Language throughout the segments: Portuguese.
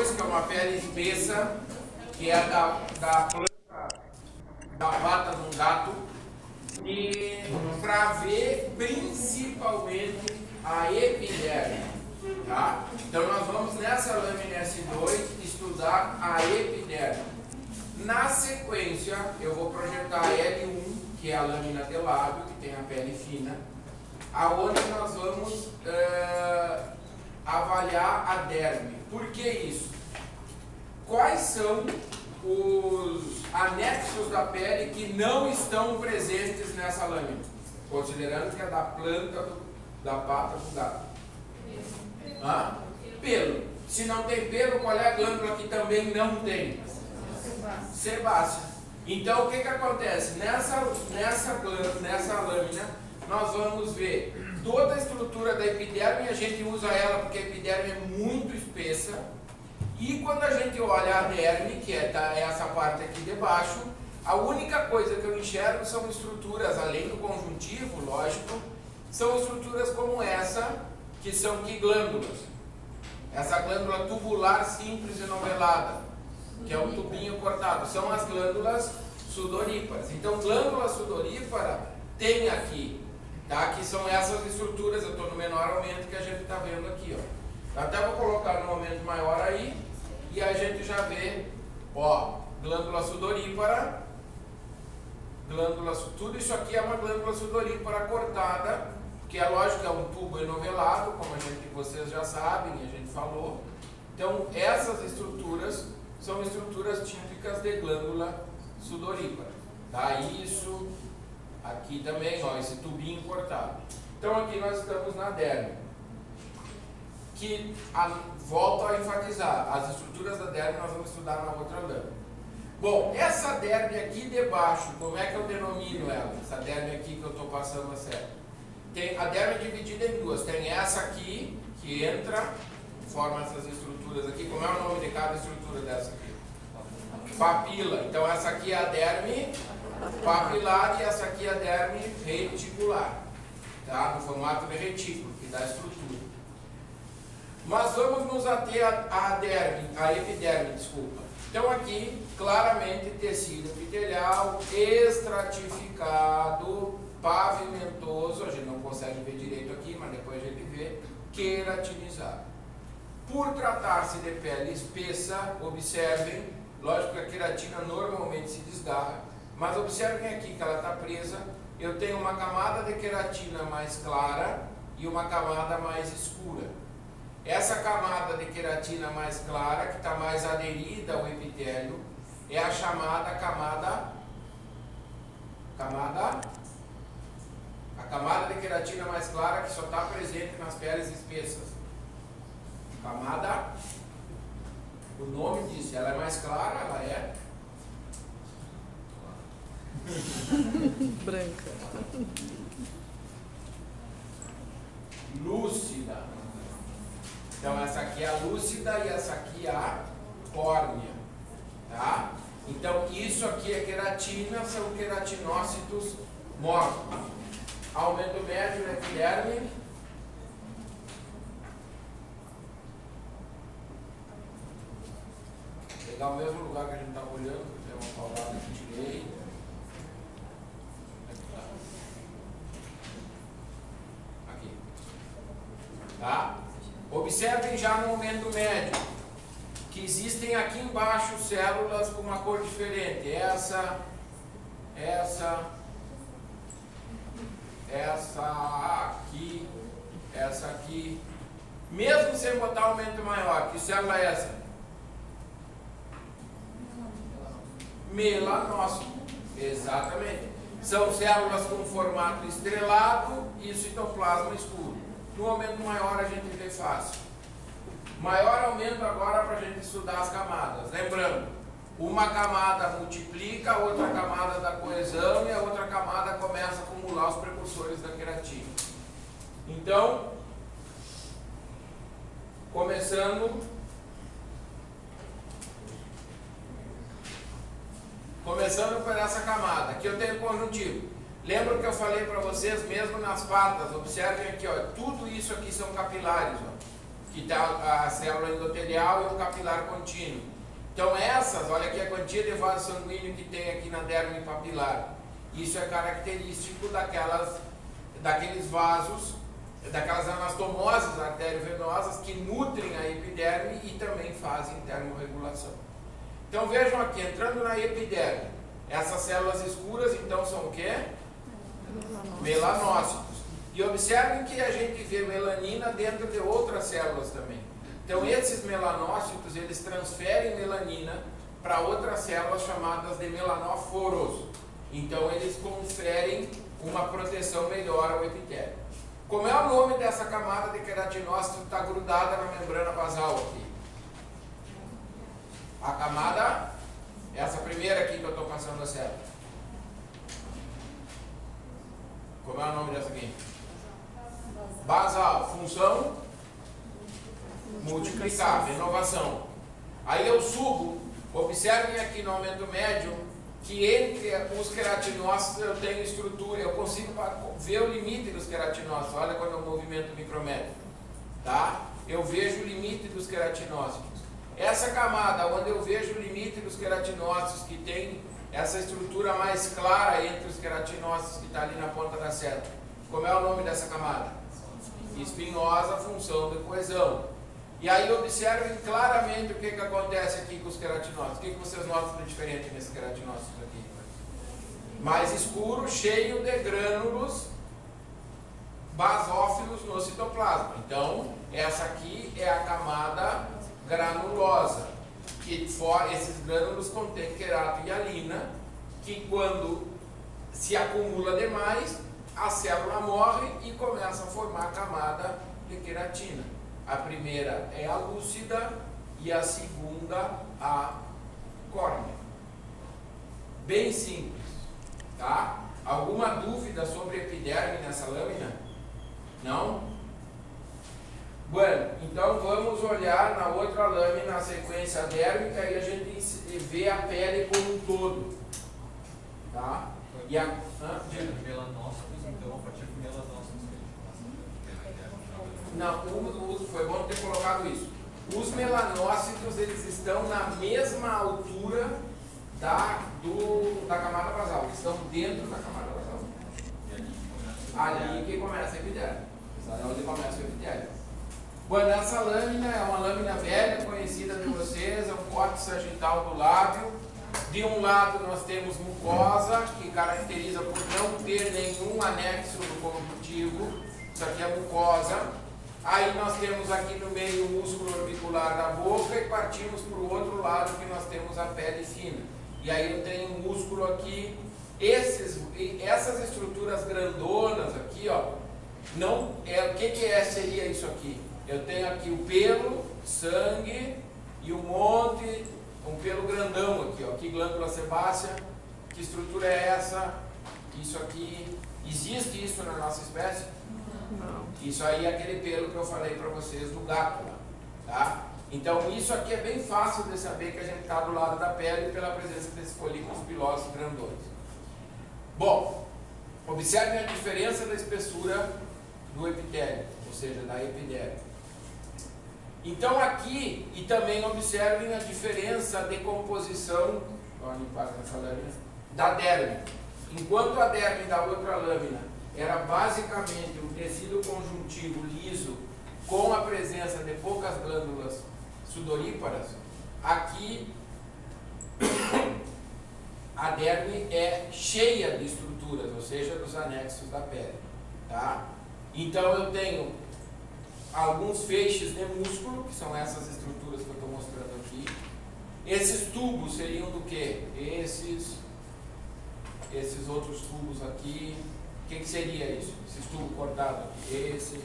2, que é uma pele espessa, que é da planta da pata de um gato, e para ver principalmente a epiderme. Tá? Então nós vamos nessa lâmina S2 estudar a epiderme. Na sequência eu vou projetar a L1, que é a lâmina de lábio, que tem a pele fina, aonde nós vamos avaliar a derme. Por que isso? Quais são os anexos da pele que não estão presentes nessa lâmina? Considerando que é da planta da pata do gato. Pelo. Se não tem pelo, qual é a glândula que também não tem? Sebácea. Então o que acontece? Nessa lâmina nós vamos ver toda a estrutura da epiderme. A gente usa ela porque a epiderme é muito espessa. E quando a gente olha a derme, que é essa parte aqui de baixo, a única coisa que eu enxergo são estruturas, além do conjuntivo, lógico, são estruturas como essa, que são que glândulas? Essa glândula tubular simples e novelada, que é um tubinho cortado, são as glândulas sudoríparas. Então, glândula sudorípara tem aqui, tá? Que são essas estruturas. Eu estou no menor aumento que a gente está vendo aqui, ó. Até vou colocar no aumento maior aí, e a gente já vê, ó, glândula sudorípara, tudo isso aqui é uma glândula sudorípara cortada, que é lógico que é um tubo enovelado, como vocês já sabem, a gente falou. Então, essas estruturas são estruturas típicas de glândula sudorípara. Tá? Isso aqui também, ó, esse tubinho cortado. Então, aqui nós estamos na derme, que volto a enfatizar, as estruturas da derme nós vamos estudar na outra lâmina. Bom, essa derme aqui de baixo, como é que eu denomino ela? Essa derme aqui que eu estou passando a sério. A derme é dividida em duas. Tem essa aqui, que entra, forma essas estruturas aqui. Como é o nome de cada estrutura dessa aqui? Papila. Então essa aqui é a derme papilar e essa aqui é a derme reticular. Tá? No formato de retículo, que dá estrutura. Mas vamos nos ater a epiderme, desculpa. Então aqui, claramente, tecido epitelial estratificado, pavimentoso, a gente não consegue ver direito aqui, mas depois a gente vê, queratinizado. Por tratar-se de pele espessa, observem, lógico que a queratina normalmente se desgarra, mas observem aqui que ela está presa. Eu tenho uma camada de queratina mais clara e uma camada mais escura. Essa camada de queratina mais clara, que está mais aderida ao epitélio, é a chamada camada de queratina mais clara, que só está presente nas peles espessas. O nome diz, ela é mais clara, ela é branca, lúcida. Então essa aqui é a lúcida e essa aqui é a córnea, tá? Então isso aqui é queratina, são queratinócitos mortos. Aumento médio da epiderme. Vou pegar o mesmo lugar que a gente estava olhando, tem uma paulada que tirei. Aqui. Tá? Observem já no aumento médio que existem aqui embaixo células com uma cor diferente. Essa aqui, essa aqui. Mesmo sem botar aumento maior, que célula é essa? Melanócito. Exatamente. São células com formato estrelado e citoplasma escuro. No aumento maior a gente vê fácil. Maior aumento agora para a gente estudar as camadas. Lembrando, uma camada multiplica, a outra camada dá coesão e a outra camada começa a acumular os precursores da queratina. Então, começando por essa camada. Aqui eu tenho conjuntivo. Lembra que eu falei para vocês, mesmo nas patas, observem aqui, ó, tudo isso aqui são capilares, ó, que está a célula endotelial e o capilar contínuo. Então essas, olha aqui a quantia de vaso sanguíneo que tem aqui na derme papilar. Isso é característico daqueles vasos, daquelas anastomoses arteriovenosas que nutrem a epiderme e também fazem termorregulação. Então vejam aqui, entrando na epiderme, essas células escuras então são o quê? Melanócitos. E observem que a gente vê melanina dentro de outras células também. Então esses melanócitos, eles transferem melanina para outras células chamadas de melanóforos. Então eles conferem uma proteção melhor ao epitélio. Como é o nome dessa camada de queratinócito que está grudada na membrana basal aqui? A camada, essa primeira aqui que eu estou passando a célula. Como é o nome dessa aqui? Basal. Função? Multiplicar, renovação. Aí eu subo, observem aqui no aumento médio, que entre os queratinócitos eu tenho estrutura, eu consigo ver o limite dos queratinócitos. Olha quando eu movimento o micrométrico, tá? Eu vejo o limite dos queratinócitos. Essa camada onde eu vejo o limite dos queratinócitos, que tem essa estrutura mais clara entre os queratinócitos que está ali na ponta da seta. Como é o nome dessa camada? Espinhosa, função de coesão. E aí observem claramente o que acontece aqui com os queratinócitos. O que vocês notam de diferente nesses queratinócitos aqui? Mais escuro, cheio de grânulos basófilos no citoplasma. Então, essa aqui é a camada granulosa, que esses grânulos contêm querato e hialina, que quando se acumula demais, a célula morre e começa a formar a camada de queratina. A primeira é a lúcida e a segunda a córnea. Bem simples, tá? Alguma dúvida sobre epiderme nessa lâmina? Não? Bueno, então vamos olhar na outra lâmina a sequência dérmica e a gente vê a pele como um todo, tá? E a melanócitos, então a partir de melanócitos. Não, foi bom ter colocado isso. Os melanócitos, eles estão na mesma altura da camada basal, eles estão dentro da camada basal. Ali que começa a epiderme. É onde começa o epitélio. Bom, essa lâmina é uma lâmina velha, conhecida de vocês, é um corte sagital do lábio. De um lado nós temos mucosa, que caracteriza por não ter nenhum anexo no conjuntivo. Isso aqui é mucosa. Aí nós temos aqui no meio o músculo orbicular da boca e partimos para o outro lado que nós temos a pele fina. E aí eu tenho um músculo aqui. Essas estruturas grandonas aqui, ó, não é, o que seria isso aqui? Eu tenho aqui o pelo, sangue e um pelo grandão aqui, ó. Que glândula sebácea, que estrutura é essa? Isso aqui, existe isso na nossa espécie? Não. Isso aí é aquele pelo que eu falei para vocês do gato, tá? Então isso aqui é bem fácil de saber que a gente está do lado da pele pela presença desses folículos pilosos grandões. Bom, observem a diferença da espessura do epitélio, ou seja, da epiderme. Então aqui, e também observem a diferença de composição da derme. Enquanto a derme da outra lâmina era basicamente um tecido conjuntivo liso com a presença de poucas glândulas sudoríparas, aqui a derme é cheia de estruturas, ou seja, dos anexos da pele, tá? Então eu tenho alguns feixes de músculo, que são essas estruturas que eu estou mostrando aqui. Esses tubos seriam do que? Esses outros tubos aqui. O que seria isso? Esses tubos cortados aqui. Esse.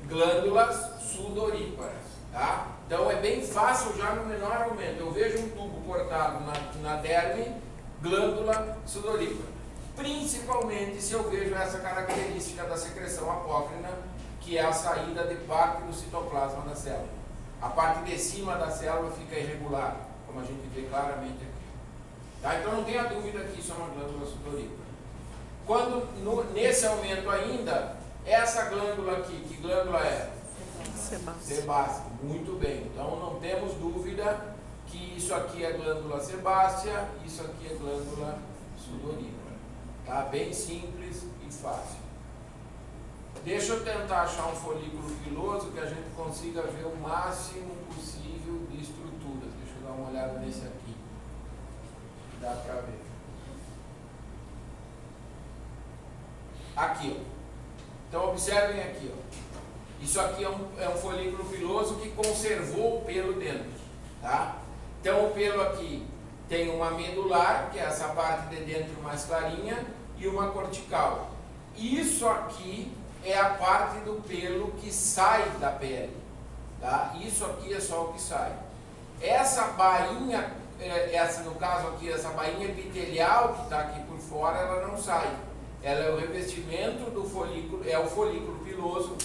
Glândulas sudoríparas, tá? Então é bem fácil já no menor aumento. Eu vejo um tubo cortado na derme, glândula sudorípara. Principalmente se eu vejo essa característica da secreção apócrina, que é a saída de parte do citoplasma da célula. A parte de cima da célula fica irregular, como a gente vê claramente aqui. Tá? Então não tenha dúvida que isso é uma glândula sudorípara. Quando nesse aumento ainda, essa glândula aqui, que glândula é? sebácea. Muito bem. Então não temos dúvida que isso aqui é glândula sebácea, isso aqui é glândula sudorípara. Tá? Bem simples e fácil. Deixa eu tentar achar um folículo piloso que a gente consiga ver o máximo possível de estruturas. Deixa eu dar uma olhada nesse aqui. Dá para ver. Aqui, ó. Então observem aqui, ó. Isso aqui é um folículo piloso que conservou o pelo dentro, tá? Então o pelo aqui tem uma medular, que é essa parte de dentro mais clarinha, e uma cortical. Isso aqui é a parte do pelo que sai da pele, tá? Isso aqui é só o que sai. Essa bainha, no caso aqui, essa bainha epitelial que está aqui por fora, ela não sai. Ela é o revestimento do folículo, é o folículo piloso,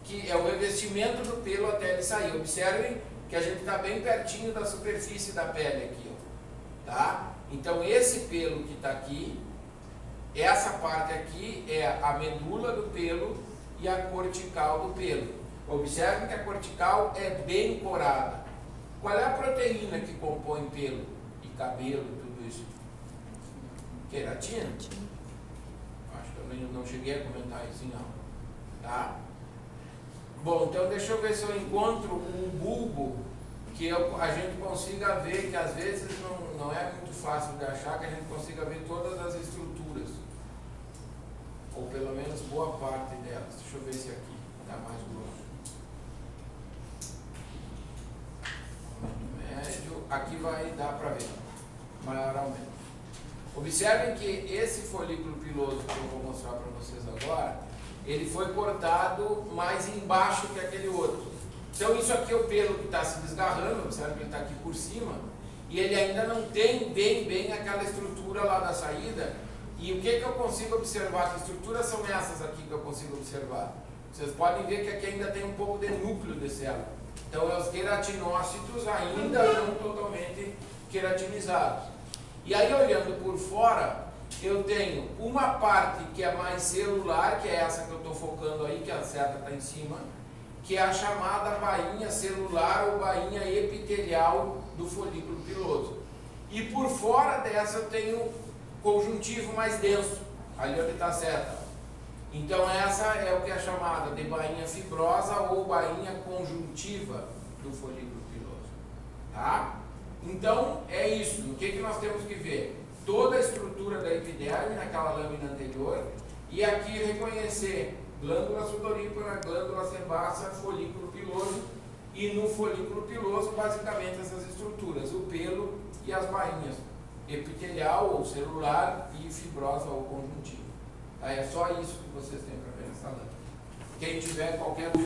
que é o revestimento do pelo até ele sair. Observem que a gente está bem pertinho da superfície da pele aqui, ó, tá? Então esse pelo que está aqui, essa parte aqui é a medula do pelo e a cortical do pelo. Observem que a cortical é bem corada. Qual é a proteína que compõe pelo e cabelo e tudo isso? Queratina? Acho que eu não cheguei a comentar isso não, tá? Bom, então deixa eu ver se eu encontro um bulbo que a gente consiga ver, que às vezes não é muito fácil de achar, que a gente consiga ver todas as estruturas, ou pelo menos boa parte delas. Deixa eu ver se aqui está mais grosso. Médio, aqui vai dar para ver, maior ou menos. Observem que esse folículo piloso que eu vou mostrar para vocês agora, ele foi cortado mais embaixo que aquele outro. Então isso aqui é o pelo que está se desgarrando, observe que ele está aqui por cima, e ele ainda não tem bem aquela estrutura lá da saída. E o que eu consigo observar? Que estruturas são essas aqui que eu consigo observar? Vocês podem ver que aqui ainda tem um pouco de núcleo de célula. Então é os queratinócitos ainda não totalmente queratinizados. E aí olhando por fora, eu tenho uma parte que é mais celular, que é essa que eu estou focando aí, que a seta está em cima, que é a chamada bainha celular ou bainha epitelial do folículo piloso. E por fora dessa eu tenho conjuntivo mais denso, ali onde está a seta. Então essa é o que é chamada de bainha fibrosa ou bainha conjuntiva do folículo piloso, tá? Então é isso. O que nós temos que ver? Toda a estrutura da epiderme naquela lâmina anterior, e aqui reconhecer glândula sudorípara, glândula sebácea, folículo piloso, e no folículo piloso basicamente essas estruturas, o pelo e as bainhas epitelial ou celular e fibrosa ou conjuntiva. É só isso que vocês têm para ver nessa lâmina. Quem tiver qualquer dúvida